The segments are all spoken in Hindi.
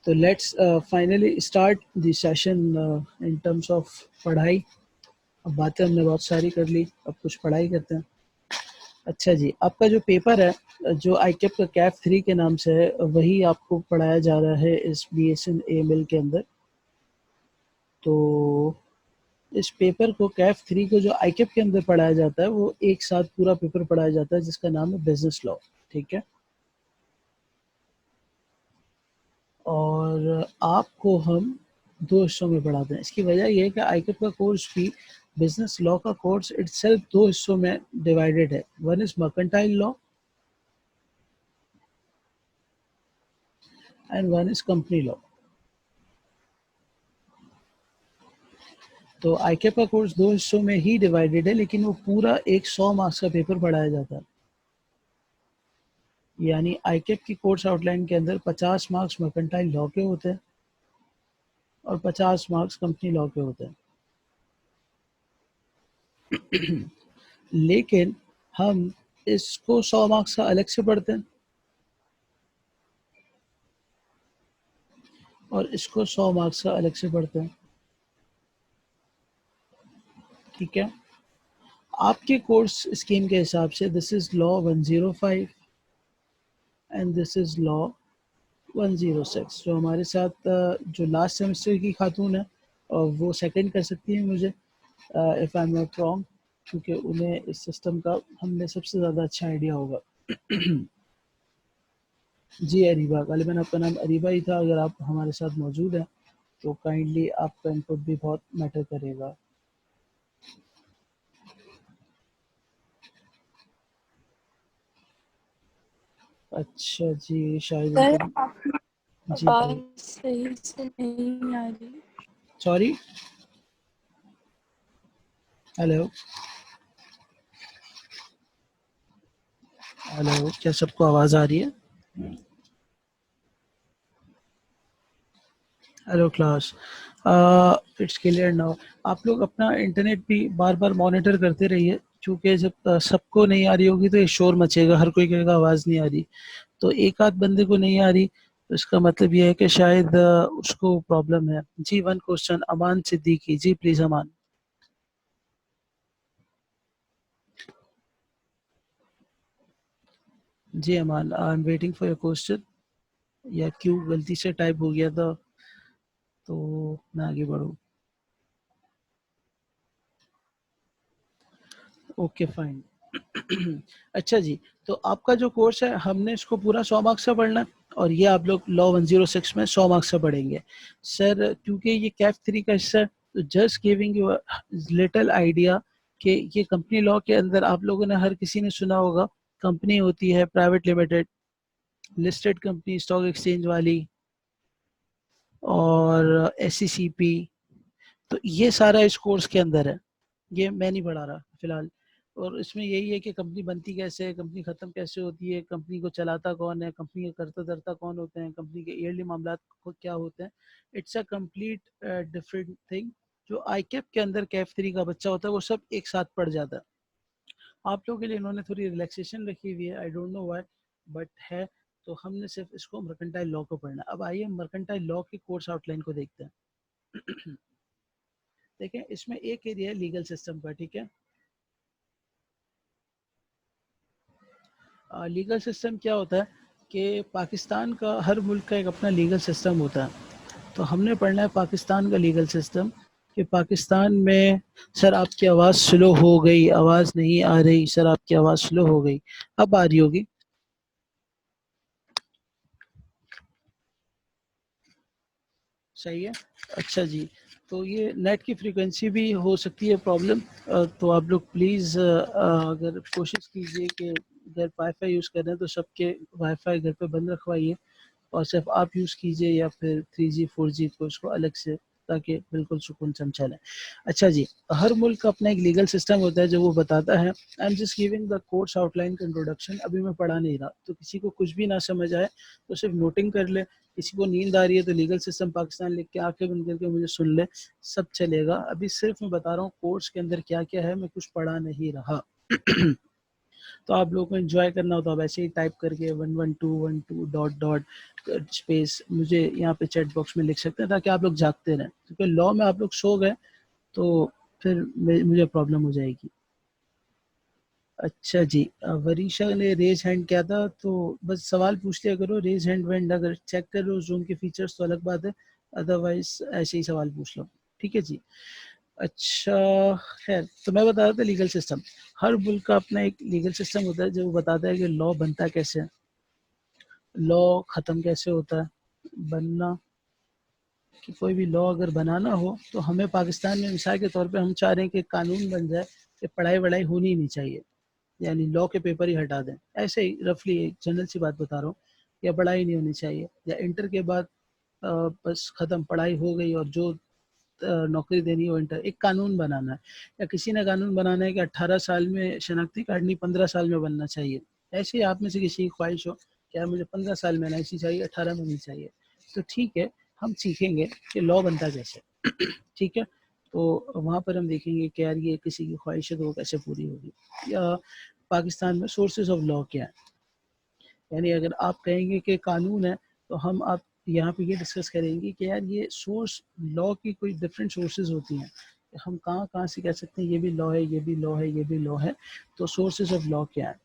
तो let's finally start the session in terms of पढ़ाई। अब बातें हमने बहुत सारी कर ली, अब कुछ पढ़ाई करते हैं। अच्छा जी, आपका जो पेपर है जो आईकेप का कैफ 3 के नाम से है, वही आपको पढ़ाया जा रहा है इस BSN AML के अंदर। तो इस पेपर को कैफ 3 को जो आईकेप के अंदर पढ़ाया जाता है वो एक साथ पूरा पेपर पढ़ाया जाता है जिसका नाम है बिजनेस लॉ। ठीक है, और आपको हम 2 हिस्सों में पढ़ाते हैं। इसकी वजह ये है कि आईकेप का कोर्स भी बिजनेस लॉ का कोर्स इटसेल्फ 2 हिस्सों में डिवाइडेड है। One is mercantile law and one is company law. तो आईकेप का कोर्स 2 हिस्सों में ही डिवाइडेड है, लेकिन वो पूरा एक 100 मार्क्स का पेपर पढ़ाया जाता है। यानी आईकेप की कोर्स आउटलाइन के अंदर 50 मार्क्स मर्केंटाइल लॉ के होते हैं और 50 मार्क्स कंपनी लॉ के होते हैं। लेकिन हम इसको 100 मार्क्स का अलग से पढ़ते हैं और इसको 100 मार्क्स का अलग से पढ़ते हैं। ठीक है, आपके कोर्स स्कीम के हिसाब से this is law 105 and this is law 106। जो हमारे साथ जो लास्ट सेमेस्टर की खातून है और वो सेकंड कर सकती है मुझे if I am not wrong, क्योंकि उन्हें इस सिस्टम का हमने सबसे ज़्यादा अच्छा आइडिया होगा। जी अरीबा, गालिबन आपका नाम अरीबा ही था। अगर आप हमारे साथ मौजूद हैं तो काइंडली आपका इनपुट भी बहुत मैटर करेगा। अच्छा जी, शायद सर इनपुट आपकी जी आवाज सही से नहीं आ रही। सॉरी, हेलो हेलो, क्या सबको आवाज़ आ रही है? Hello class, it's clear now. आप लोग अपना इंटरनेट भी बार बार मॉनिटर करते रहिए, क्योंकि जब सबको नहीं आ रही होगी तो ये शोर मचेगा, हर कोई कहेगा आवाज़ नहीं आ रही। तो एक आध बंदे को नहीं आ रही तो इसका मतलब ये है कि शायद उसको प्रॉब्लम है। जी, one question, Aman Siddiqui ji, please Aman. जी Aman, I am waiting for your question. या क्यों गलती से टाइप हो गया था तो मैं आगे बढ़ूँ? Okay fine. अच्छा जी, तो आपका जो कोर्स है हमने इसको पूरा 100 मार्क्स का पढ़ना है और ये आप लोग लॉ 106 में 100 मार्क्स का पढ़ेंगे। सर क्योंकि ये कैफ 3 का हिस्सा है तो just giving you little idea कि ये कंपनी लॉ के अंदर आप लोगों ने, हर किसी ने सुना होगा, कंपनी होती है private limited, listed company stock exchange वाली, और SCCP। तो ये सारा इस कोर्स के अंदर है, ये मैं नहीं पढ़ा रहा फिलहाल। और इसमें यही है कि कंपनी बनती कैसे है, कंपनी ख़त्म कैसे होती है, कंपनी को चलाता कौन है, कंपनी के कर्ता धर्ता कौन होते हैं, कंपनी के ईयरली मामला क्या होते हैं। It's a complete different thing. जो आईकेप के अंदर कैफ 3 का बच्चा होता है वो सब एक साथ पढ़ जाता है। आप लोगों के लिए इन्होंने थोड़ी रिलैक्सेशन रखी हुई है, I don't know why, but है। तो हमने सिर्फ इसको मर्केंटाइल लॉ को पढ़ना। अब आइए मर्केंटाइल लॉ की कोर्स आउटलाइन को देखते हैं। देखें, इसमें एक एरिया है लीगल सिस्टम का। ठीक है, लीगल सिस्टम क्या होता है कि पाकिस्तान का, हर मुल्क का एक अपना लीगल सिस्टम होता है। तो हमने पढ़ना है पाकिस्तान का लीगल सिस्टम कि पाकिस्तान में, सर आपकी आवाज़ स्लो हो गई, आवाज़ नहीं आ रही सर, आपकी आवाज़ स्लो हो गई। अब आ रही होगी? सही है। अच्छा जी, तो ये नेट की फ्रीक्वेंसी भी हो सकती है प्रॉब्लम। तो आप लोग प्लीज़ अगर कोशिश कीजिए कि अगर वाईफाई यूज़ कर रहे हैं तो सबके वाईफाई घर पे बंद रखवाइए और सिर्फ आप यूज़ कीजिए, या फिर 3G 4G को इसको अलग से, ताकि बिल्कुल सुकून से हम चलें। अच्छा जी, हर मुल्क का अपना एक लीगल सिस्टम होता है जो वो बताता है। I am just giving the course outline का इंट्रोडक्शन, अभी मैं पढ़ा नहीं रहा, तो किसी को कुछ भी ना समझ आए तो सिर्फ नोटिंग कर ले। किसी को नींद आ रही है तो लीगल सिस्टम पाकिस्तान लिख के आंखें बंद करके मुझे सुन ले, सब चलेगा। अभी सिर्फ मैं बता रहा हूँ कोर्स के अंदर क्या क्या है, मैं कुछ पढ़ा नहीं रहा। तो आप लोगों को एंजॉय करना हो तो आप ऐसे ही टाइप करके 112 डॉट डॉट स्पेस मुझे यहाँ पे चैट बॉक्स में लिख सकते हैं, ताकि आप लोग जागते रहें, क्योंकि लॉ में आप लोग सो गए तो फिर मुझे प्रॉब्लम हो जाएगी। अच्छा जी, वरीशा ने रेज हैंड किया था, तो बस सवाल पूछ लिया करो। रेज हैंड वेंड अगर चेक कर लो जूम के फीचर्स तो अलग बात है, अदरवाइज ऐसे ही सवाल पूछ लो, ठीक है जी। अच्छा, खैर, तो मैं बता रहा था लीगल सिस्टम। हर मुल्क का अपना एक लीगल सिस्टम होता है जो बताता है कि लॉ बनता कैसे है, लॉ ख़त्म कैसे होता है। बनना कि कोई भी लॉ अगर बनाना हो तो हमें पाकिस्तान में मिसाल के तौर पे हम चाह रहे हैं कि कानून बन जाए कि पढ़ाई वढ़ाई होनी ही नहीं चाहिए, यानी लॉ के पेपर ही हटा दें। ऐसे ही रफली एक जनरल सी बात बता रहा हूँ, या पढ़ाई नहीं होनी चाहिए, या इंटर के बाद बस ख़त्म पढ़ाई हो गई और जो नौकरी देनी हो इंटर। एक कानून बनाना है, या किसी ने कानून बनाना है कि 18 साल में शनाख्ती कार्ड नहीं 15 साल में बनना चाहिए। ऐसे ही आप में से किसी की ख्वाहिश हो कि यार मुझे 15 साल में एनआईसी चाहिए, 18 में नहीं चाहिए, तो ठीक है, हम सीखेंगे कि लॉ बनता कैसे। ठीक है, तो वहाँ पर हम देखेंगे कि यार ये किसी की ख्वाहिश है तो वो कैसे पूरी होगी, या पाकिस्तान में सोर्सेज ऑफ लॉ क्या है। यानी अगर आप कहेंगे कि कानून है तो हम आप यहाँ पे ये डिस्कस करेंगे कि यार ये सोर्स लॉ की कोई डिफरेंट सोर्सेज होती हैं, हम कहाँ कहाँ से कह सकते हैं ये भी लॉ है, ये भी लॉ है, ये भी लॉ है। तो सोर्सेज ऑफ लॉ क्या है।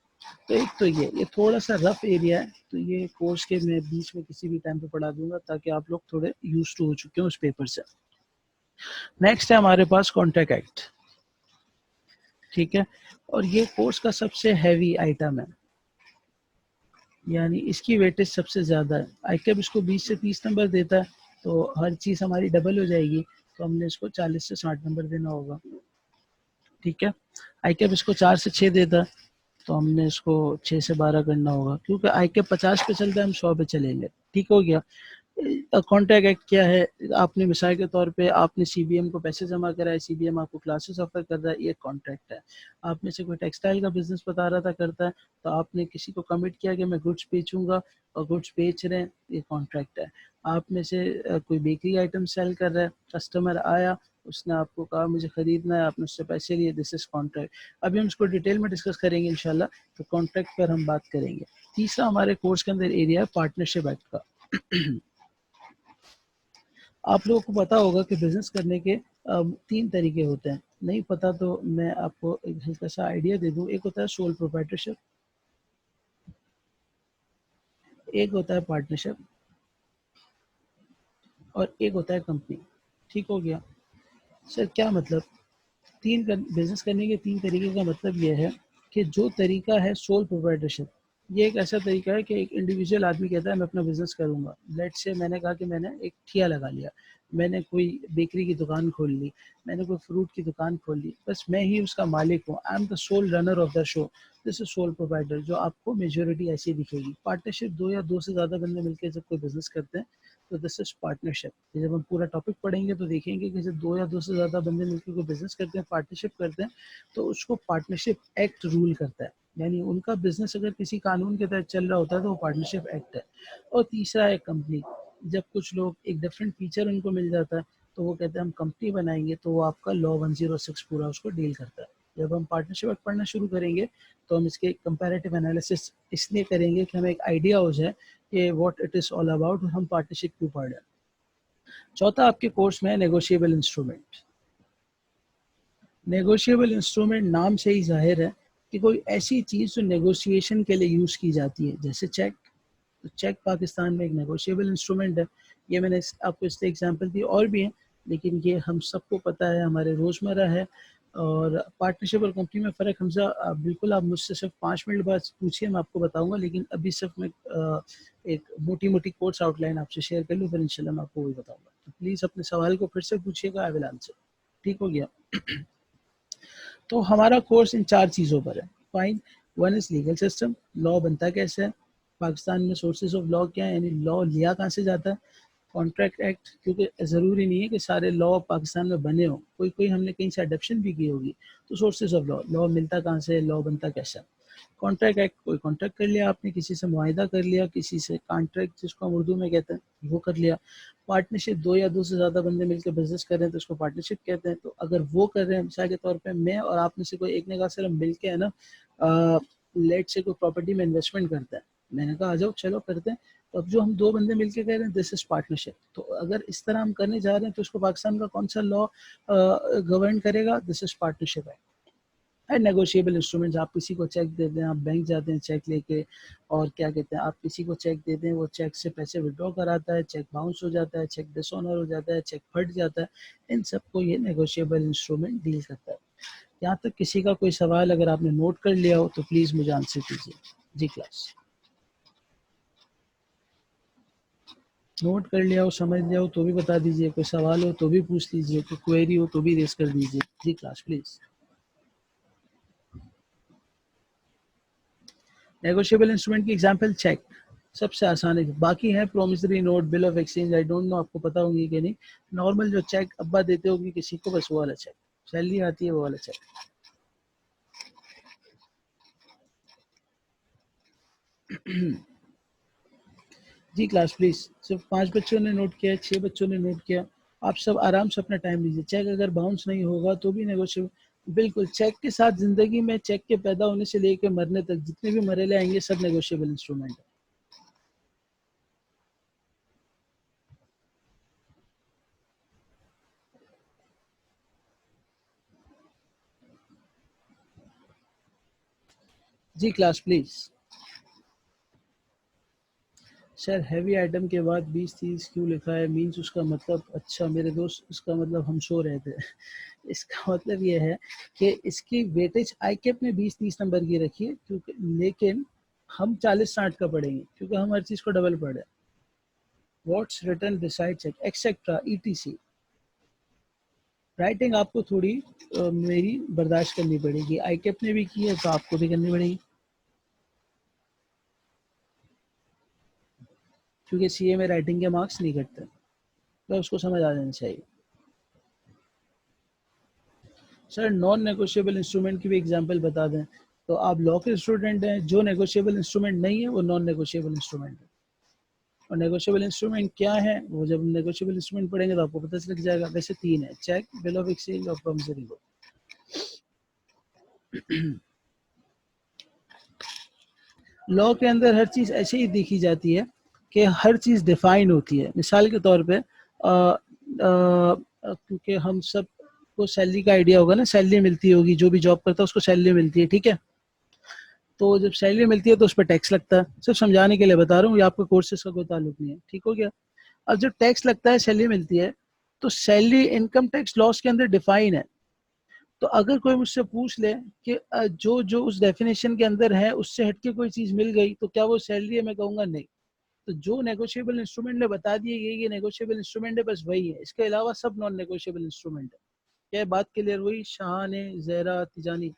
तो एक तो ये थोड़ा सा रफ एरिया है, तो ये कोर्स के मैं बीच में किसी भी टाइम पे पढ़ा दूंगा ताकि आप लोग थोड़े यूज टू हो चुके हो उस पेपर से। नेक्स्ट है हमारे पास कॉन्ट्रैक्ट एक्ट, ठीक है, और ये कोर्स का सबसे हैवी आइटम है, यानी इसकी वेटेज सबसे ज़्यादा है। आईकेब इसको 20 से 30 नंबर देता है, तो हर चीज़ हमारी डबल हो जाएगी, तो हमने इसको 40 से 60 नंबर देना होगा, ठीक है। आईकेब इसको 4 से 6 देता है, तो हमने इसको 6 से 12 करना होगा, क्योंकि आईकेब 50 पे चलता है, हम 100 पे चलेंगे, ठीक हो गया। कॉन्ट्रैक्ट एक्ट क्या है, आपने मिसाल के तौर पे आपने सीबीएम को पैसे जमा करा है, सीबीएम आपको क्लासेस ऑफर कर रहा है, ये कॉन्ट्रैक्ट है। आप में से कोई टेक्सटाइल का बिजनेस बता रहा था करता है, तो आपने किसी को कमिट किया कि मैं गुड्स बेचूंगा और गुड्स बेच रहे हैं, ये कॉन्ट्रैक्ट है। आप में से कोई बेकरी आइटम सेल कर रहा है, कस्टमर आया, उसने आपको कहा मुझे खरीदना है, आपने उससे पैसे लिए, दिस इज कॉन्ट्रैक्ट। अभी हम इसको डिटेल में डिस्कस करेंगे इंशाल्लाह, तो कॉन्ट्रैक्ट पर हम बात करेंगे। तीसरा हमारे कोर्स के अंदर एरिया है पार्टनरशिप एक्ट का। आप लोगों को पता होगा कि बिजनेस करने के 3 तरीके होते हैं, नहीं पता तो मैं आपको एक हल्का सा आइडिया दे दूं। एक होता है सोल प्रोप्राइटरशिप, एक होता है पार्टनरशिप, और एक होता है कंपनी, ठीक हो गया। सर क्या मतलब, बिजनेस करने के 3 तरीके का मतलब यह है कि जो तरीका है सोल प्रोप्राइटरशिप, ये एक ऐसा तरीका है कि एक इंडिविजुअल आदमी कहता है मैं अपना बिजनेस करूंगा। लेट से मैंने कहा कि मैंने एक ठिया लगा लिया, मैंने कोई बेकरी की दुकान खोल ली, मैंने कोई फ्रूट की दुकान खोल ली, बस मैं ही उसका मालिक हूँ, I am the sole runner of the show, this is sole provider. जो आपको मेजोरिटी ऐसी दिखेगी। पार्टनरशिप 2 या 2 से ज़्यादा बंदे मिलकर जब कोई बिजनेस करते हैं तो दिस इज पार्टनरशिप। जब हम पूरा टॉपिक पढ़ेंगे तो देखेंगे कि जब 2 या 2 से ज़्यादा बंदे मिलकर कोई बिजनेस करते हैं, पार्टनरशिप करते हैं, तो उसको पार्टनरशिप एक्ट रूल करता है। यानी उनका बिजनेस अगर किसी कानून के तहत चल रहा होता है तो वो पार्टनरशिप एक्ट है। और तीसरा है कंपनी। जब कुछ लोग एक डिफरेंट फीचर उनको मिल जाता है तो वो कहते हैं हम कंपनी बनाएंगे, तो वो आपका लॉ 106 पूरा उसको डील करता है। जब हम पार्टनरशिप एक्ट पढ़ना शुरू करेंगे तो हम इसके कंपैरेटिव एनालिसिस इसलिए करेंगे कि हमें एक आइडिया हो जाए कि what it is all about, हम पार्टनरशिप क्यों पढ़ रहे हैं। चौथा आपके कोर्स में है नेगोशिएबल इंस्ट्रूमेंट। नेगोशिएबल इंस्ट्रूमेंट नाम से ही जाहिर है कि कोई ऐसी चीज़ जो नेगोशिएशन के लिए यूज़ की जाती है, जैसे चेक। तो चेक पाकिस्तान में एक नेगोशिएबल इंस्ट्रूमेंट है। ये मैंने आपको इससे एग्जांपल दी, और भी हैं, लेकिन ये हम सबको पता है, हमारे रोज़मर्रा है। और पार्टनरशिप और कंपनी में फ़र्क हमजा बिल्कुल आप मुझसे सिर्फ 5 मिनट बाद पूछिए, मैं आपको बताऊंगा, लेकिन अभी सिर्फ मैं एक मोटी मोटी कोर्स आउटलाइन आपसे शेयर कर लूँ, फिर इंशाल्लाह मैं आपको वही बताऊंगा। तो प्लीज़ अपने सवाल को फिर से पूछिएगा, आई विल आंसर, ठीक हो गया। तो हमारा कोर्स इन 4 चीज़ों पर है। Fine. One is legal system, law बनता कैसे है, पाकिस्तान में सोर्सेज ऑफ लॉ क्या है, यानी लॉ लिया कहाँ से जाता है। कॉन्ट्रैक्ट एक्ट, क्योंकि ज़रूरी नहीं है कि सारे लॉ पाकिस्तान में बने हों, कोई कोई हमने कहीं से अडप्शन भी की होगी। तो सोर्सेज ऑफ लॉ, लॉ मिलता कहाँ से, लॉ बनता कैसा। कॉन्ट्रैक्ट एक्ट, कोई कॉन्ट्रैक्ट कर लिया आपने, किसी से मुआहिदा कर लिया, किसी से कॉन्ट्रैक्ट जिसको हम उर्दू में कहते हैं वो कर लिया। पार्टनरशिप, 2 या 2 से ज़्यादा बंदे मिलकर बिजनेस कर रहे हैं तो उसको पार्टनरशिप कहते हैं। तो अगर वो कर रहे हैं, मिसाल के तौर पे मैं और आप में से कोई एक ने कहा सर हम मिल के है ना लेट से कोई प्रॉपर्टी में इन्वेस्टमेंट करता है, मैंने कहा आ जाओ चलो करते हैं। तो अब जो हम 2 बंदे मिलके कह रहे हैं दिस इज पार्टनरशिप, तो अगर इस तरह हम करने जा रहे हैं तो उसको पाकिस्तान का कौन सा लॉ गवर्न करेगा? दिस इज पार्टनरशिप है। एंड नेगोशिएबल इंस्ट्रूमेंट्स, आप किसी को चेक दे दें, आप बैंक जाते हैं चेक लेके, और क्या कहते हैं, आप किसी को चेक दे दें, वो चेक से पैसे विड्रॉ कराता है, चेक बाउंस हो जाता है, चेक डिसऑनर हो जाता है, चेक फट जाता है, इन सबको ये नेगोशिएबल इंस्ट्रूमेंट डील करता है। यहाँ तक किसी का कोई सवाल अगर आपने नोट कर लिया हो तो प्लीज़ मुझे आंसर कीजिए। जी क्लास, नोट कर लिया हो, समझ लिया हो तो भी बता दीजिए, कोई सवाल हो तो भी पूछ लीजिए, कोई क्वेरी हो तो भी रेस कर दीजिए। जी क्लास प्लीज़। नेगोशिएबल इंस्ट्रूमेंट की एग्जांपल चेक, सबसे आसान है। बाकी है promissory note, bill of exchange, I don't know आपको पता होंगी कि नहीं। नॉर्मल जो चेक अब्बा देते होंगे किसी को, बस वो वाला चेक, सैलरी आती है वो वाला चेक। जी क्लास प्लीज, सिर्फ 5 बच्चों ने नोट किया, 6 बच्चों ने नोट किया, आप सब आराम से अपना टाइम लीजिए। चेक अगर बाउंस नहीं होगा तो भी नेगोशिएबल, बिल्कुल चेक के साथ जिंदगी में, चेक के पैदा होने से लेकर मरने तक जितने भी मरेले आएंगे सब नेगोशिएबल इंस्ट्रूमेंट है। जी class please. Sir heavy item के बाद 20-30 क्यों लिखा है? मीन्स उसका मतलब, अच्छा मेरे दोस्त, इसका मतलब हम सो रहे थे। इसका मतलब ये है कि इसकी वेटेज आई कैप ने 20-30 नंबर की रखी है, क्योंकि लेकिन हम 40-60 का पढ़ेंगे क्योंकि हम हर चीज़ को डबल पढ़े। What's written beside check etcetera ETC. Writing आपको थोड़ी मेरी बर्दाश्त करनी पड़ेगी, आई कैप ने भी की है तो आपको भी करनी पड़ेगी, क्योंकि सीए में राइटिंग के मार्क्स नहीं कटते, तो उसको समझ आ जाना चाहिए। सर नॉन नेगोशिएबल इंस्ट्रूमेंट की भी एग्जांपल बता दें। तो आप लॉ के स्टूडेंट हैं, जो नेगोशिएबल इंस्ट्रूमेंट नहीं है वो नॉन नेगोशिएबल इंस्ट्रूमेंट है। और नेगोशिएबल इंस्ट्रूमेंट क्या है, वो जब नेगोशिएबल इंस्ट्रूमेंट पढ़ेंगे तो आपको पता चल जाएगा। वैसे 3 है, चेक, बिल ऑफ एक्सचेंज और प्रॉमिसरी नोट। लॉ के अंदर हर चीज़ ऐसे ही देखी जाती है कि हर चीज़ डिफाइन होती है। मिसाल के तौर पे क्योंकि हम सब को सैलरी का आइडिया होगा ना, सैलरी मिलती होगी, जो भी जॉब करता है उसको सैलरी मिलती है, ठीक है। तो जब सैलरी मिलती है तो उस पर टैक्स लगता है, सिर्फ समझाने के लिए बता रहा हूँ, ये आपके कोर्सेज का कोई ताल्लुक नहीं है, ठीक हो गया। अब जब टैक्स लगता है, सैलरी मिलती है, तो सैलरी इनकम टैक्स लॉस के अंदर डिफाइन है। तो अगर कोई मुझसे पूछ ले कि जो जो उस डेफिनेशन के अंदर है उससे हटके कोई चीज़ मिल गई तो क्या वो सैलरी है, मैं कहूँगा नहीं। तो जो नेगोशिएबल इंस्ट्रूमेंट ने बता दिए ये नेगोशिएबल इंस्ट्रूमेंट है, बस वही है, इसके अलावा सब नॉन नेगोशिएबल इंस्ट्रूमेंट है। क्या बात क्लियर हुई? शाहान, जहरा, तिजानी।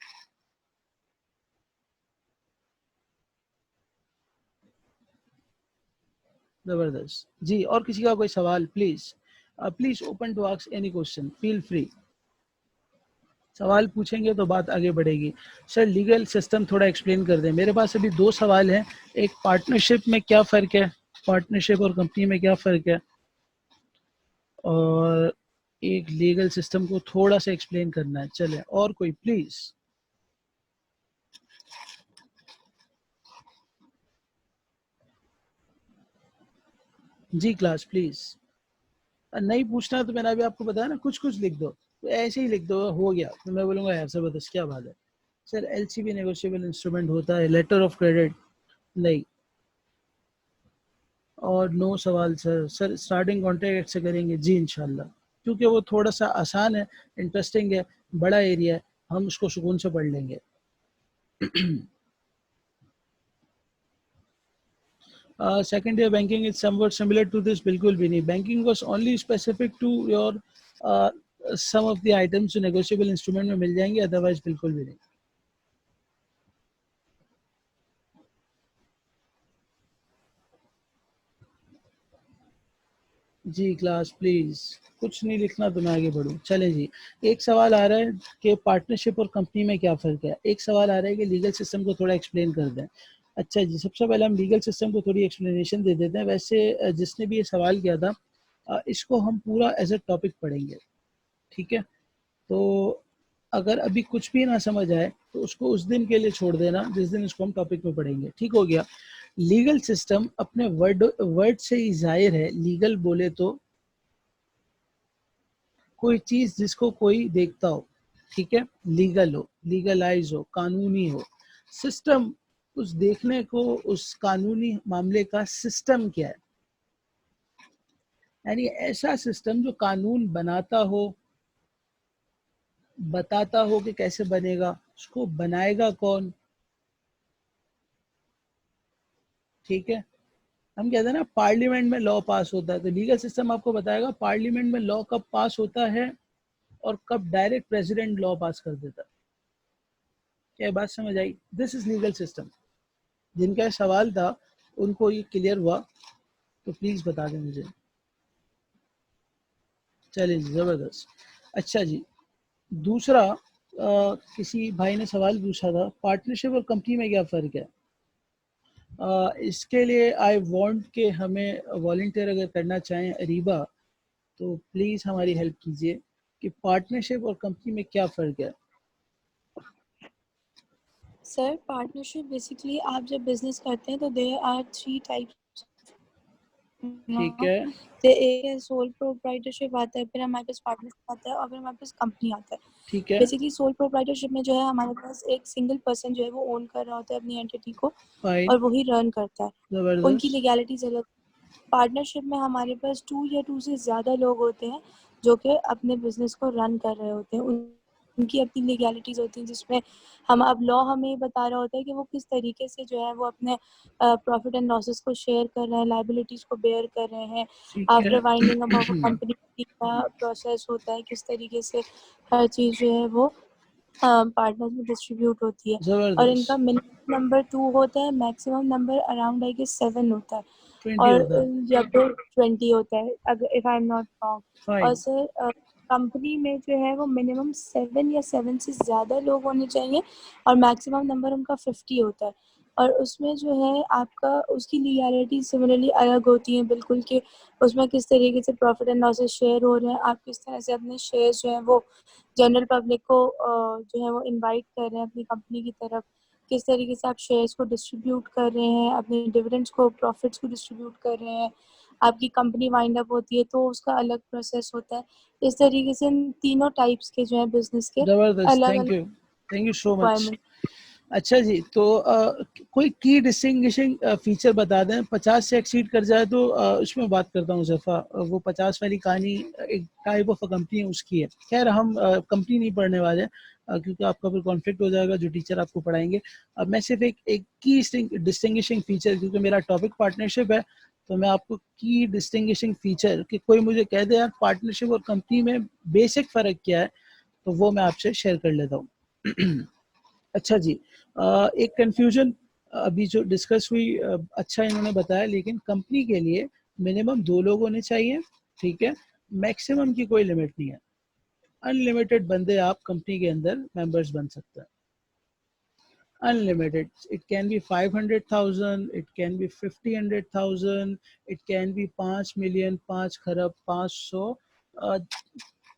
जबरदस्त जी। और किसी का कोई सवाल? Please please open to ask any question, feel free. सवाल पूछेंगे तो बात आगे बढ़ेगी। सर लीगल सिस्टम थोड़ा एक्सप्लेन कर दें। मेरे पास अभी 2 सवाल हैं, एक पार्टनरशिप में क्या फ़र्क है, पार्टनरशिप और कंपनी में क्या फ़र्क है, और एक लीगल सिस्टम को थोड़ा सा एक्सप्लेन करना है। चले, और कोई प्लीज़? Ji class please. नहीं पूछना है तो मैंने अभी आपको बताया ना, कुछ कुछ लिख दो, तो ऐसे ही लिख दो, हो गया तो मैं बोलूँगा यार ज़बरदस्त, क्या बात है। सर एलसीबी नेगोशिएबल इंस्ट्रूमेंट होता है, लेटर ऑफ क्रेडिट नहीं। और नो सवाल सर। सर स्टार्टिंग कॉन्ट्रैक्ट से करेंगे जी इंशाल्लाह, क्योंकि वो थोड़ा सा आसान है, इंटरेस्टिंग है, बड़ा एरिया है, हम उसको सुकून से पढ़ लेंगे। Second year banking is somewhat similar to this, बिल्कुल भी नहीं। Banking was only specific to your some of the items जो नेगोशिएबल इंस्ट्रूमेंट में मिल जाएंगे, अदरवाइज बिल्कुल भी नहीं। जी क्लास प्लीज, कुछ नहीं लिखना तो मैं आगे बढ़ूँ। चले जी, एक सवाल आ रहा है कि पार्टनरशिप और कंपनी में क्या फ़र्क है। एक सवाल आ रहा है कि लीगल सिस्टम को थोड़ा एक्सप्लेन कर दें। अच्छा जी, सबसे पहले हम लीगल सिस्टम को थोड़ी एक्सप्लेनेशन दे देते हैं। वैसे जिसने भी ये सवाल किया था, इसको हम पूरा एज ए टॉपिक पढ़ेंगे, ठीक है। तो अगर अभी कुछ भी ना समझ आए तो उसको उस दिन के लिए छोड़ देना जिस दिन उसको हम टॉपिक में पढ़ेंगे, ठीक हो गया। लीगल सिस्टम अपने वर्ड से ही जाहिर है। लीगल बोले तो कोई चीज जिसको कोई देखता हो, ठीक है, लीगल हो, लीगलाइज हो, कानूनी हो। सिस्टम उस देखने को, उस कानूनी मामले का सिस्टम क्या है, यानी ऐसा सिस्टम जो कानून बनाता हो, बताता हो कि कैसे बनेगा, उसको बनाएगा कौन, ठीक है। हम कहते हैं ना पार्लियामेंट में लॉ पास होता है, तो लीगल सिस्टम आपको बताएगा पार्लियामेंट में लॉ कब पास होता है और कब डायरेक्ट प्रेसिडेंट लॉ पास कर देता है। क्या बात समझ आई? This is legal system. जिनका सवाल था उनको ये क्लियर हुआ तो प्लीज बता दें मुझे। चलिए जी, जबरदस्त। अच्छा जी, दूसरा किसी भाई ने सवाल पूछा था, पार्टनरशिप और कंपनी में क्या फ़र्क है। इसके लिए आई वांट के हमें वॉलंटियर अगर करना चाहें अरीबा, तो प्लीज़ हमारी हेल्प कीजिए कि पार्टनरशिप और कंपनी में क्या फ़र्क है। सर पार्टनरशिप बेसिकली आप जब बिजनेस करते हैं तो देयर आर 3 टाइप्स, ठीक है, तो एक है सोल प्रोप्राइटरशिप आता है, फिर हमारे पास पार्टनरशिप आता है और फिर हमारे पास कंपनी आता है। ठीक है, बेसिकली सोल प्रोप्राइटरशिप में जो है हमारे पास एक सिंगल पर्सन जो है वो ओन कर रहा होता है अपनी एंटिटी को फाइन, और वही रन करता है, उनकी ज़बरदस्त, लीगैलिटीज अलग। पार्टनरशिप में हमारे पास 2 या 2 से ज़्यादा लोग होते हैं जो कि अपने बिजनेस को रन कर रहे होते हैं, उनकी अपनी लीगैलिटीज होती हैं जिसमें हम अब लॉ हमें ये बता रहा होता है कि वो किस तरीके से जो है वो अपने प्रॉफिट एंड लॉसेस को शेयर कर रहे हैं, लाइबिलिटीज को बेयर कर रहे हैं। ठीक है, आफ्टर वाइंडिंग अप कंपनी का प्रोसेस होता है, किस तरीके से हर चीज़ जो है वो पार्टनर्स में डिस्ट्रीब्यूट होती है। और इनका ज़बरदस्त, मिनिमम नंबर 2 होता है, maximum number around I guess 7 होता है 20 और होता है, या फिर 20 होता है अगर if I am not wrong. और फाइन, सर कंपनी में जो है वो मिनिमम 7 या 7 से ज़्यादा लोग होने चाहिए और मैक्सिमम नंबर उनका 50 होता है। और उसमें जो है आपका उसकी लीगैलिटी सिमिलरली अलग होती है बिल्कुल, कि उसमें किस तरीके से प्रॉफिट एंड लॉसेस शेयर हो रहे हैं, आप किस तरह से अपने शेयर्स जो हैं वो जनरल पब्लिक को जो है वो इनवाइट कर रहे हैं अपनी कंपनी की तरफ, किस तरीके से आप शेयर्स को डिस्ट्रीब्यूट कर रहे हैं, अपने डिविडेंड्स को, प्रॉफिट्स को डिस्ट्रीब्यूट कर रहे हैं। आपकी कंपनी वाइंड अप होती है तो उसका अलग प्रोसेस होता है। इस तरीके से इन तीनों टाइप्स के जो है बिजनेस के ज़बरदस्त, अलग अलग thank you so much. Requirement. अच्छा जी, तो कोई की डिस्टिंग्विशिंग फीचर बता दें। 50 से एक्सीड कर जाए तो उसमें बात करता हूँ ज़फ़ा, वो 50 वाली कहानी एक टाइप ऑफ कंपनी है उसकी है। खैर हम कंपनी नहीं पढ़ने वाले क्योंकि आपका फिर कॉन्फ्लिक्ट हो जाएगा जो टीचर आपको पढ़ाएंगे। मैं सिर्फ एक की डिस्टिंग्विशिंग फीचर, क्योंकि मेरा टॉपिक पार्टनरशिप है, तो मैं आपको की डिस्टिंग्विशिंग फीचर कि कोई मुझे कह दे यार पार्टनरशिप और कंपनी में बेसिक फ़र्क क्या है, तो वो मैं आपसे शेयर कर लेता हूँ। अच्छा जी, एक कन्फ्यूजन अभी जो डिस्कस हुई, अच्छा इन्होंने बताया, लेकिन कंपनी के लिए मिनिमम 2 लोग होने चाहिए, ठीक है। मैक्सिमम की कोई लिमिट नहीं है, अनलिमिटेड बंदे आप कंपनी के अंदर मेंबर्स बन सकते हैं, unlimited. It can be 500,000, it can be 50,000, it can be 5 million, 5 खरब, 500,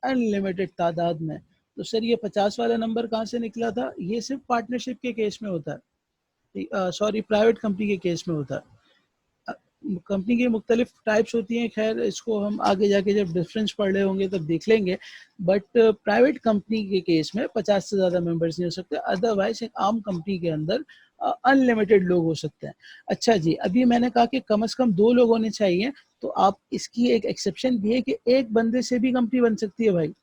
अनलिमिटेड तादाद में। तो सर ये 50 वाला नंबर कहाँ से निकला था? ये सिर्फ पार्टनरशिप के केस में होता है, सॉरी प्राइवेट कंपनी के केस में होता है। कंपनी की मुख्तलिफ टाइप्स होती हैं, खैर इसको हम आगे जाके जब डिफरेंस पढ़ रहे होंगे तब देख लेंगे। बट प्राइवेट कंपनी के केस में 50 से ज़्यादा मेंबर्स नहीं हो सकते, अदरवाइज एक आम कंपनी के अंदर अनलिमिटेड लोग हो सकते हैं। अच्छा जी, अभी मैंने कहा कि कम से कम 2 लोग होने चाहिए, तो आप इसकी एक एक्सेप्शन भी है कि एक बंदे से भी कंपनी बन सकती है भाई,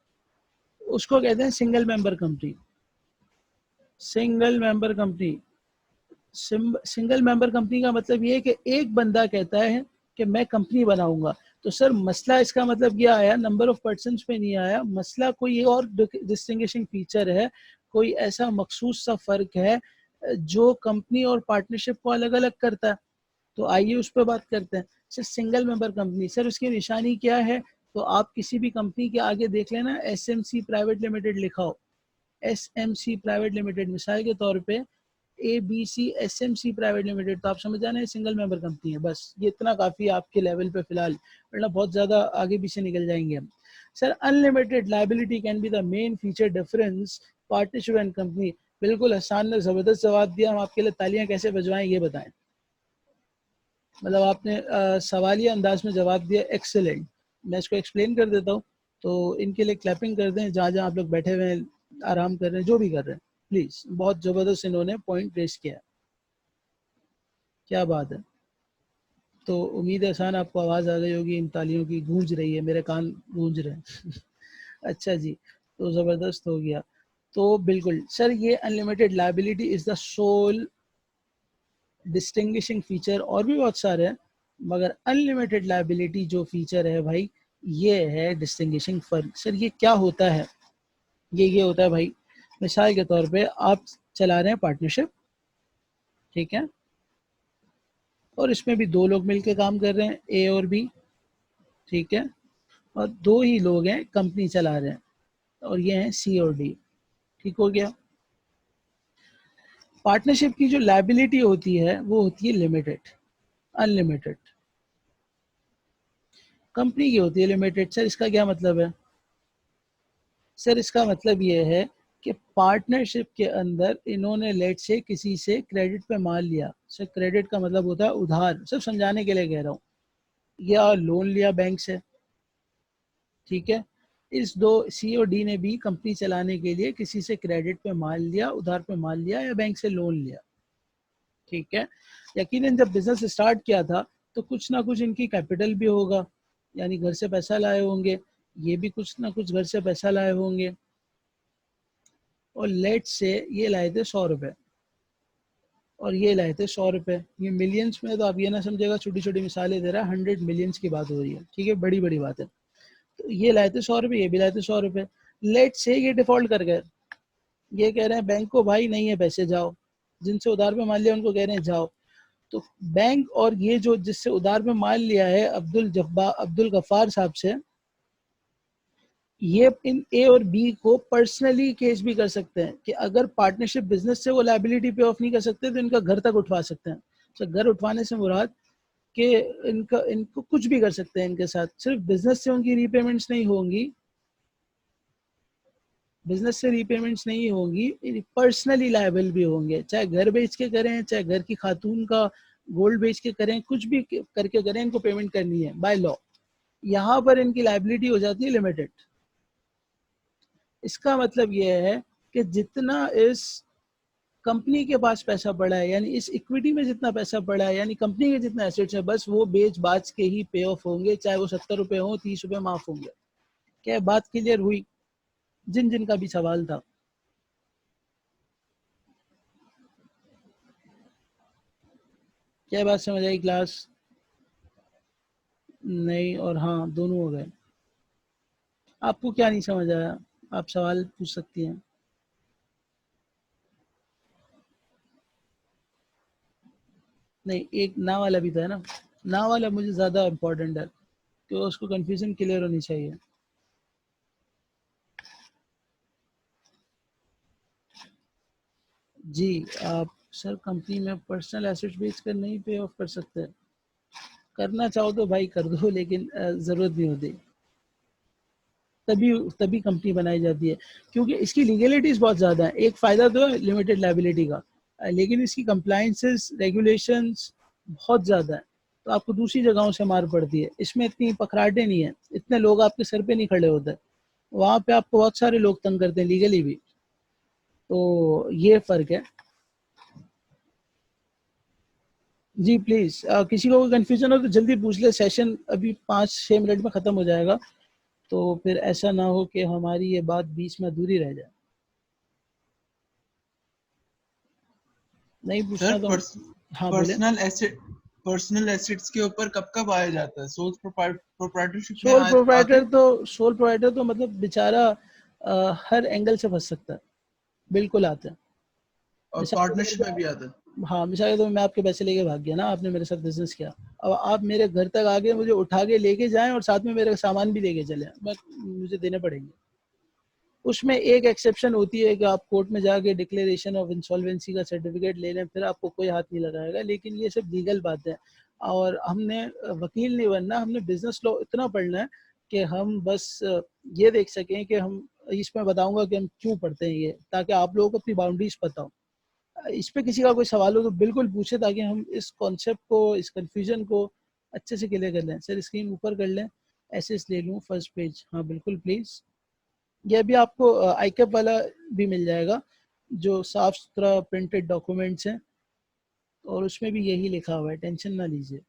उसको कहते हैं single member company. Single member company, single member company का मतलब ये है कि एक बंदा कहता है कि मैं कंपनी बनाऊंगा। तो सर मसला इसका मतलब ये आया, नंबर ऑफ पर्सन पे नहीं आया मसला, कोई और डिस्टिंग्विशिंग फीचर है, कोई ऐसा मखसूस सा फर्क है जो कंपनी और पार्टनरशिप को अलग अलग करता है। तो आइए उस पर बात करते हैं। Sir single member company, sir उसकी निशानी क्या है? तो आप किसी भी कंपनी के आगे देख लेना SMC प्राइवेट लिमिटेड लिखा हो, SMC प्राइवेट लिमिटेड, मिसाल के तौर पे ABC SMC प्राइवेट लिमिटेड, तो आप समझ जाना है सिंगल मेंबर कंपनी है। बस ये इतना काफ़ी है आपके लेवल पे फिलहाल, वरना बहुत ज़्यादा आगे पीछे निकल जाएंगे हम। Sir unlimited liability can be the main feature difference partnership and company. बिल्कुल, हसन ने जबरदस्त जवाब दिया। हम आपके लिए तालियां कैसे बजवाएं ये बताएं। मतलब आपने सवालिया अंदाज में जवाब दिया, एक्सेलेंट। मैं इसको एक्सप्लेन कर देता हूँ, तो इनके लिए क्लैपिंग कर दें जहाँ जहाँ आप लोग बैठे हुए हैं, आराम कर रहे हैं, जो भी कर रहे हैं, प्लीज। बहुत जबरदस्त इन्होंने पॉइंट रेस किया, क्या बात है। तो उम्मीद है हसन आपको आवाज़ आ गई होगी, इन तालियों की गूंज रही है, मेरे कान गूंज रहे हैं। अच्छा जी, तो ज़बरदस्त हो गया। तो बिल्कुल सर, ये unlimited liability is the sole distinguishing feature. और भी बहुत सारे हैं, मगर अनलिमिटेड लायबिलिटी जो फीचर है भाई, ये है डिस्टिंग्विशिंग फर्क। सर ये क्या होता है? ये होता है भाई, मिसाल के तौर पे आप चला रहे हैं पार्टनरशिप, ठीक है, और इसमें भी दो लोग मिलकर काम कर रहे हैं, ए और बी, ठीक है, और दो ही लोग हैं कंपनी चला रहे हैं, और ये हैं सी और डी। ठीक हो गया। पार्टनरशिप की जो लायबिलिटी होती है वो होती है लिमिटेड, अनलिमिटेड। कंपनी की होती है लिमिटेड। सर इसका क्या मतलब है? सर इसका मतलब ये है कि पार्टनरशिप के अंदर इन्होंने लेट से किसी से क्रेडिट पे माल लिया। सर क्रेडिट का मतलब होता है उधार, सिर्फ समझाने के लिए कह रहा हूँ, या लोन लिया बैंक से, ठीक है। इस दो सी और डी ने भी कंपनी चलाने के लिए किसी से क्रेडिट पे माल लिया, उधार पे माल लिया, या बैंक से लोन लिया, ठीक है। यकीनन जब बिजनेस स्टार्ट किया था तो कुछ ना कुछ इनकी कैपिटल भी होगा, यानी घर से पैसा लाए होंगे, ये भी कुछ ना कुछ घर से पैसा लाए होंगे, और लेट से ये लाए थे 100 रुपये, और ये लाए थे 100 रुपये। ये मिलियंस में तो आप ये ना समझेगा, छोटी छोटी मिसालें दे रहा है, 100 मिलियंस की बात हो रही है, ठीक है, बड़ी बड़ी बात है। तो ये लाए थे 100 रुपये, ये भी लाए थे 100 रुपये। लेट से ये डिफॉल्ट कर गए, ये कह रहे हैं बैंक को भाई नहीं है पैसे, जाओ। जिनसे उधार पे मान लिया उनको कह रहे हैं जाओ। तो बैंक और ये जो जिससे उधार पे माल लिया है अब्दुल गफ्फार साहब से, ये इन ए और बी को पर्सनली केस भी कर सकते हैं कि अगर पार्टनरशिप बिजनेस से वो लायबिलिटी पे ऑफ नहीं कर सकते तो इनका घर तक उठवा सकते हैं। तो घर उठवाने से मुराद कि इनको कुछ भी कर सकते हैं इनके साथ, सिर्फ बिजनेस से उनकी रीपेमेंट्स नहीं होंगी, बिजनेस से रीपेमेंट्स नहीं होंगी, पर्सनली लायबल भी होंगे, चाहे घर बेच के करें, चाहे घर की खातून का गोल्ड बेच के करें, कुछ भी करके करें, इनको पेमेंट करनी है बाय लॉ। यहाँ पर इनकी लायबिलिटी हो जाती है लिमिटेड। इसका मतलब यह है कि जितना इस कंपनी के पास पैसा पड़ा है, यानी इस इक्विटी में जितना पैसा पड़ा है, यानी कंपनी के जितने एसेट्स है, बस वो बेच बाच के ही पे ऑफ होंगे, चाहे वो 70 रुपये हो, 30 रुपये माफ होंगे। क्या बात क्लियर हुई जिन जिन का भी सवाल था? क्या बात समझ आई क्लास? नहीं और हाँ दोनों हो गए। आपको क्या नहीं समझ आया, आप सवाल पूछ सकती हैं। नहीं, एक ना वाला भी था ना, ना वाला मुझे ज़्यादा इम्पोर्टेंट है, तो उसको कंफ्यूजन क्लियर होनी चाहिए। जी, आप सर कंपनी में पर्सनल एसेट्स बेच कर नहीं पे ऑफ कर सकते। करना चाहो तो भाई कर दो, लेकिन ज़रूरत नहीं होती। तभी तभी कंपनी बनाई जाती है, क्योंकि इसकी लीगलिटीज़ बहुत ज़्यादा है। एक फ़ायदा तो है लिमिटेड लायबिलिटी का, लेकिन इसकी कंप्लाइंसेस रेगुलेशंस बहुत ज़्यादा है, तो आपको दूसरी जगहों से मार पड़ती है। इसमें इतनी पकड़ाटे नहीं है, इतने लोग आपके सर पे नहीं खड़े होते, वहाँ पे आपको बहुत सारे लोग तंग करते हैं लीगली भी। तो ये फ़र्क है। जी प्लीज़, किसी को कोई कन्फ्यूजन हो तो जल्दी पूछ ले, सेशन अभी 5-6 मिनट में ख़त्म हो जाएगा, तो फिर ऐसा ना हो कि हमारी ये बात बीच में अधूरी रह जाए। नहीं पूछना सर तो हाँ बोले। पर्सनल एसेट्स के ऊपर कब कब आया जाता है? सोल प्रोप्राइटरशिप में आके सोल प्रोवाइडर तो मतलब बेचारा हर एंगल से फंस सकता है, बिल्कुल आता है। और मिसाल के तौर पार्टनरशिप में भी आता है। पे, हाँ मिसाल के तौर पे मैं आपके पैसे लेके भाग गया ना, आपने मेरे साथ बिजनेस किया, अब आप मेरे घर तक आगे मुझे उठा के लेके जाएं और साथ में मेरे सामान भी लेके चले, मुझे देने पड़ेंगे। उसमें एक एक्सेप्शन होती है कि आप कोर्ट में जाके डिक्लेरेशन ऑफ इंसॉल्वेंसी का सर्टिफिकेट ले लें, फिर आपको कोई हाथ नहीं लगाएगा, लेकिन ये सब लीगल बात है। और हमने वकील नहीं बनना, हमने बिजनेस लॉ इतना पढ़ना है कि हम बस ये देख सकें कि हम इसमें बताऊंगा कि हम क्यों पढ़ते हैं ये, ताकि आप लोगों को अपनी बाउंड्रीज पता हो। इस पे किसी का कोई सवाल हो तो बिल्कुल पूछे, ताकि हम इस कॉन्सेप्ट को, इस कंफ्यूजन को अच्छे से क्लियर कर लें। सर स्क्रीन ऊपर कर लें, एसएस ले लूँ फर्स्ट पेज। हाँ बिल्कुल प्लीज़। यह भी आपको आईकैप वाला भी मिल जाएगा जो साफ सुथरा प्रिंटेड डॉक्यूमेंट्स हैं, और उसमें भी यही लिखा हुआ है, टेंशन ना लीजिए।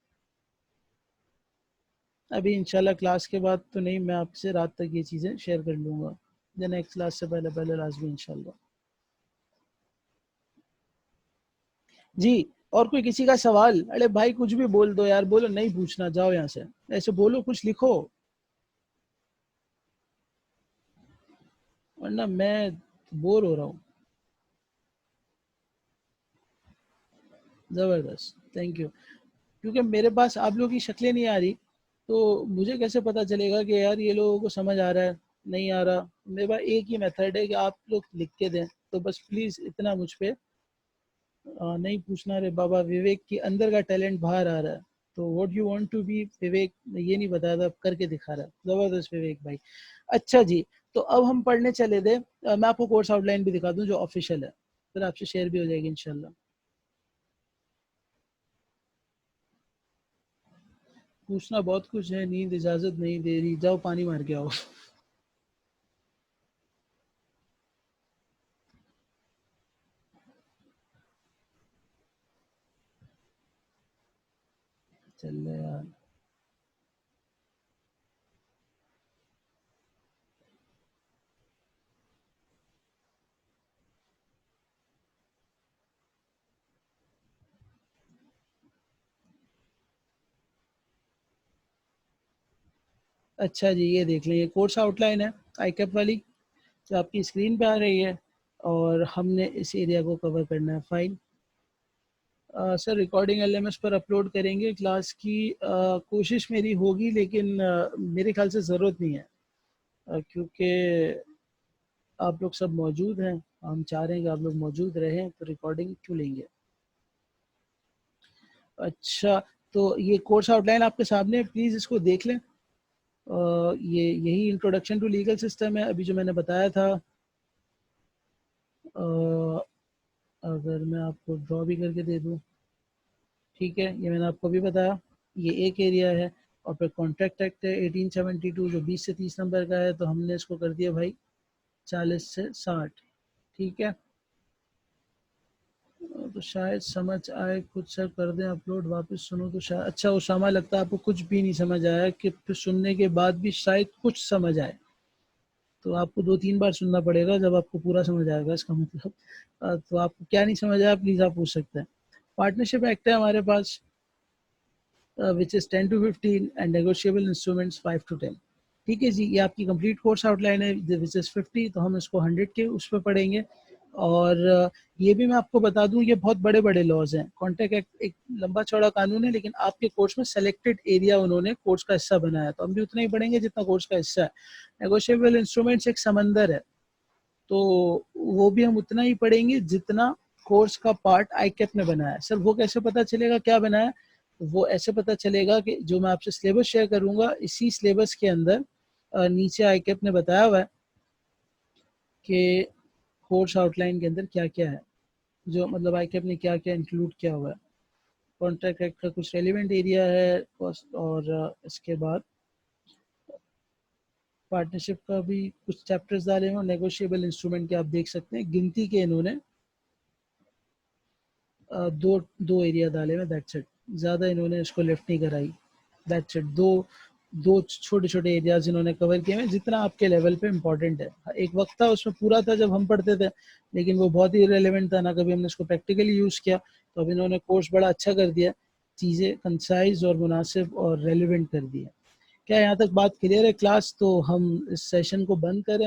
अभी इंशाल्लाह क्लास के बाद तो नहीं, मैं आपसे रात तक ये चीज़ें शेयर कर लूँगा, नेक्स्ट क्लास से पहले लाजमी इंशाल्लाह। जी, और कोई किसी का सवाल? अरे भाई कुछ भी बोल दो यार, बोलो नहीं पूछना, जाओ यहाँ से, ऐसे बोलो, कुछ लिखो, वरना मैं बोर हो रहा हूँ। ज़बरदस्त, थैंक यू। क्योंकि मेरे पास आप लोगों की शक्लें नहीं आ रही, तो मुझे कैसे पता चलेगा कि यार ये लोगों को समझ आ रहा है, नहीं आ रहा। मेरे पास एक ही मेथड है कि आप लोग लिख के दें, तो बस प्लीज़ इतना मुझ पे नहीं पूछना। रे बाबा, विवेक के अंदर का टैलेंट बाहर आ रहा है, तो what you want to be Vivek, ये नहीं बताया था, करके दिखा रहा है। ज़बरदस्त विवेक भाई। अच्छा जी, तो अब हम पढ़ने चले थे। मैं आपको कोर्स आउटलाइन भी दिखा दूं जो ऑफिशियल है, फिर आपसे शेयर भी हो जाएगी इंशाल्लाह। पूछना बहुत कुछ है, नींद इजाजत नहीं दे रही, जाओ पानी मार के आओ। चल रहे यार। अच्छा जी, ये देख लें, ये कोर्स आउटलाइन है आईकैप वाली, जो आपकी स्क्रीन पे आ रही है, और हमने इस एरिया को कवर करना है। फाइन सर, रिकॉर्डिंग एलएमएस पर अपलोड करेंगे क्लास की, कोशिश मेरी होगी, लेकिन मेरे ख्याल से ज़रूरत नहीं है, क्योंकि आप लोग सब मौजूद हैं, हम चाह रहे हैं कि आप लोग मौजूद रहें, तो रिकॉर्डिंग क्यों लेंगे। अच्छा, तो ये कोर्स आउटलाइन आपके सामने है, प्लीज़ इसको देख लें। ये यही इंट्रोडक्शन टू लीगल सिस्टम है, अभी जो मैंने बताया था। अगर मैं आपको ड्रॉ भी करके दे दूँ, ठीक है, ये मैंने आपको भी बताया, ये एक एरिया है। और फिर कॉन्ट्रैक्ट एक्ट है 1872 जो 20 से 30 नंबर का है, तो हमने इसको कर दिया भाई 40 से 60, ठीक है। तो शायद समझ आए, कुछ सर कर दें अपलोड, वापस सुनो तो शायद। अच्छा उसामा, लगता है आपको कुछ भी नहीं समझ आया, कि फिर सुनने के बाद भी शायद कुछ समझ आए, तो आपको 2-3 बार सुनना पड़ेगा, जब आपको पूरा समझ आएगा, इसका मतलब। तो आपको क्या नहीं समझ आया, प्लीज़ आप पूछ सकते हैं। पार्टनरशिप एक्ट है हमारे पास, which is 10 to 15 and negotiable instruments 5 to 10। ठीक है जी, ये आपकी कंप्लीट कोर्स आउटलाइन है, विच इज़ 50, तो हम इसको 100 के उस पर पढ़ेंगे। और ये भी मैं आपको बता दूं, ये बहुत बड़े बड़े लॉज हैं। कॉन्ट्रैक्ट एक्ट एक लंबा चौड़ा कानून है, लेकिन आपके कोर्स में सेलेक्टेड एरिया उन्होंने कोर्स का हिस्सा बनाया, तो हम भी उतना ही पढ़ेंगे जितना कोर्स का हिस्सा है। नेगोशिएबल इंस्ट्रूमेंट्स एक समंदर है, तो वो भी हम उतना ही पढ़ेंगे जितना कोर्स का पार्ट आईकैप ने बनाया है। सर वो कैसे पता चलेगा क्या बनाया है? वो ऐसे पता चलेगा कि जो मैं आपसे सिलेबस शेयर करूंगा, इसी सिलेबस के अंदर नीचे आईकैप ने बताया हुआ है कि कोर्स आउटलाइन के अंदर क्या क्या है, जो मतलब आईकैप ने क्या क्या इंक्लूड किया हुआ है। कॉन्ट्रैक्ट एक्ट का कुछ रेलिवेंट एरिया है, और इसके बाद पार्टनरशिप का भी कुछ चैप्टर्स डाले हैं, नेगोशिएबल इंस्ट्रूमेंट के आप देख सकते हैं, गिनती के इन्होंने दो दो एरिया डाले हुए, दैट्स इट। ज़्यादा इन्होंने इसको लेफ्ट नहीं कराई, दैट्स इट। दो दो छोटे छोटे एरियाज इन्होंने कवर किए हैं, जितना आपके लेवल पे इम्पोर्टेंट है। एक वक्त था उसमें पूरा था जब हम पढ़ते थे, लेकिन वो बहुत ही रेलेवेंट था, ना कभी हमने इसको प्रैक्टिकली यूज़ किया। तो अब इन्होंने कोर्स बड़ा अच्छा कर दिया, चीज़ें कंसाइज और मुनासिब और रेलिवेंट कर दी है। क्या यहाँ तक बात क्लियर है क्लास? तो हम इस सेशन को बंद करें।